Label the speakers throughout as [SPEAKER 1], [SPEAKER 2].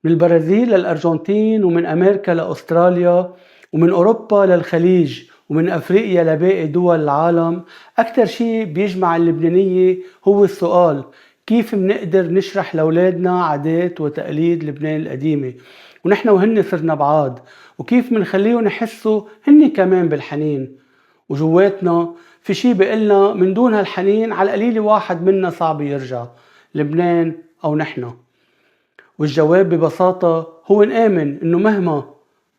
[SPEAKER 1] من البرازيل للأرجنتين، ومن أمريكا لأستراليا، ومن أوروبا للخليج، ومن أفريقيا لباقي دول العالم. أكتر شي بيجمع اللبنانية هو السؤال: كيف منقدر نشرح لأولادنا عادات وتقاليد لبنان القديمة ونحن وهن صرنا بعاد، وكيف منخليهم يحسوا هن كمان بالحنين، وجواتنا في شي بيقلنا من دون هالحنين على القليل واحد منا صعب يرجع، لبنان أو نحن. والجواب ببساطة هو نآمن إنه مهما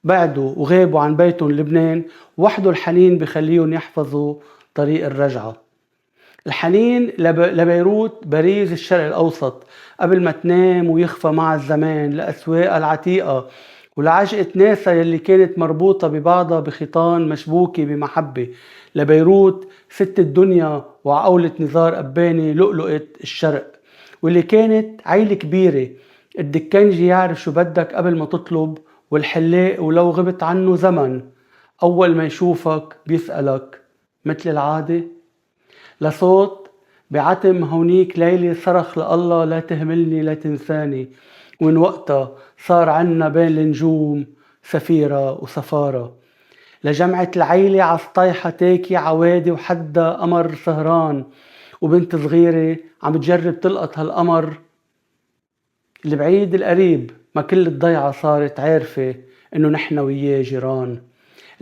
[SPEAKER 1] بعدوا وغابوا عن بيتهم لبنان، وحده الحنين بخليهم يحفظوا طريق الرجعة. الحنين لبيروت، باريس الشرق الأوسط، قبل ما تنام ويخفى مع الزمان، لأسواق العتيقة ولعجقة ناسا يلي كانت مربوطة ببعضها بخيطان مشبوكة بمحبة، لبيروت ست الدنيا وعقولة نزار قباني لؤلؤة الشرق، واللي كانت عيلة كبيرة. الدكنجي يعرف شو بدك قبل ما تطلب، والحلاق ولو غبت عنه زمن أول ما يشوفك بيسألك مثل العادة. لصوت بعتم هونيك ليلة صرخ لله لا تهملني لا تنساني، ومن وقتها صار عنا بين النجوم سفيرة وسفارة. لجمعة العيلة عالسطيحة تاكي عوادي وحدا قمر سهران، وبنت صغيرة عم تجرب تلقط هالقمر البعيد القريب، ما كل الضيعة صارت عارفة إنه نحن وياه جيران.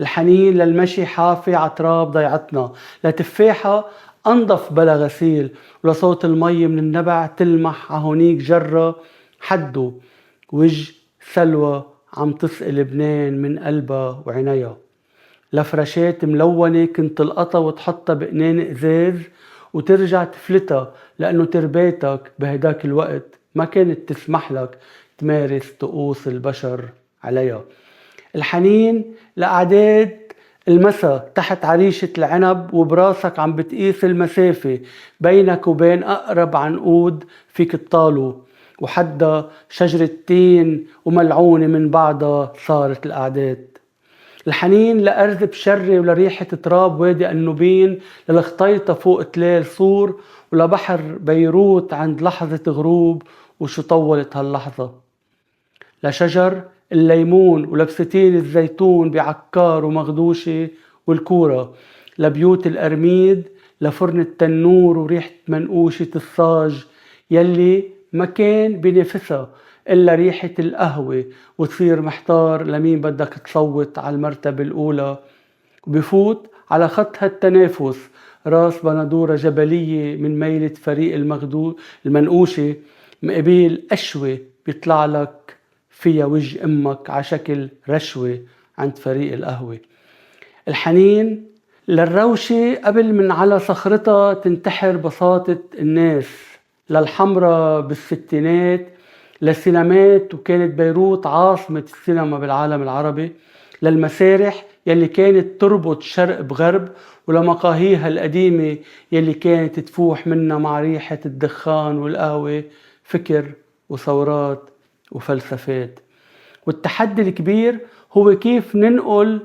[SPEAKER 1] الحنين للمشي حافي عتراب ضيعتنا، لتفاحة أنضف بلا غسيل، ولصوت المي من النبع تلمح عهونيك جرة حده، وجه سلوى عم تسقي لبنان من قلبها وعنيها. لفرشات ملونة كنت تلقطها وتحطها بقنان ازاز وترجع تفلتها، لأنه تربيتك بهداك الوقت ما كانت تسمح لك تمارس طقوس البشر عليها. الحنين لأعداد المسا تحت عريشة العنب، وبراسك عم بتقيس المسافة بينك وبين أقرب عنقود فيك تطاله، وحدا شجرة تين وملعونة من بعضها صارت الأعداد. الحنين لأرض بشري ولريحة تراب وادي النوبين، للخطيطة فوق تلال صور، ولبحر بيروت عند لحظة غروب وشو طولت هاللحظة. لشجر الليمون ولبستين الزيتون بعكار ومغدوشة والكورة، لبيوت الأرميد، لفرن التنور وريحة منقوشة الصاج يلي ما كان بنفسها إلا ريحة القهوة، وتصير محتار لمين بدك تصوت على المرتبة الأولى. وبفوت على خط هالتنافس راس بندورة جبلية من ميلة فريق المنقوشة، مقابل أشوة بيطلع لك فيها وجه أمك عشكل رشوة عند فريق القهوة. الحنين للروشة قبل من على صخرتها تنتحر بساطة الناس، للحمرة بالستينات، للسينمات وكانت بيروت عاصمة السينما بالعالم العربي، للمسارح يلي كانت تربط شرق بغرب، ولمقاهيها القديمة يلي كانت تفوح منها مع ريحة الدخان والقهوة فكر وثورات وفلسفات. والتحدي الكبير هو كيف ننقل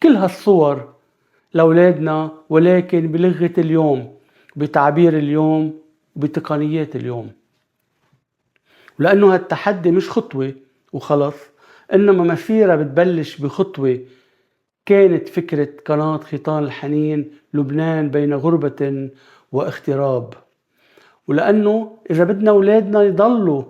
[SPEAKER 1] كل هالصور لأولادنا، ولكن بلغة اليوم، بتعبير اليوم، وبتقنيات اليوم. ولأنه هالتحدي مش خطوة وخلص، إنما مسيرة بتبلش بخطوة كانت فكرة قناة خيطان الحنين لبنان بين غربة واغتراب. ولأنه إذا بدنا أولادنا يضلوا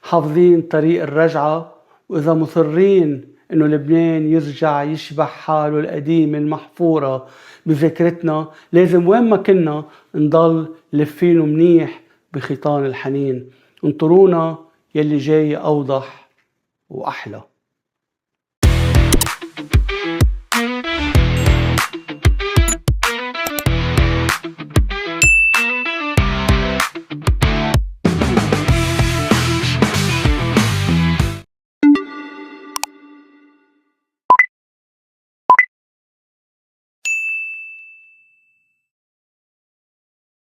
[SPEAKER 1] حافظين طريق الرجعة، وإذا مصرين إنه لبنان يرجع يشبح حاله القديم المحفورة بذاكرتنا، لازم وين ما كنا نضل لفينه منيح بخيطان الحنين. انطرونا يلي جاي أوضح وأحلى.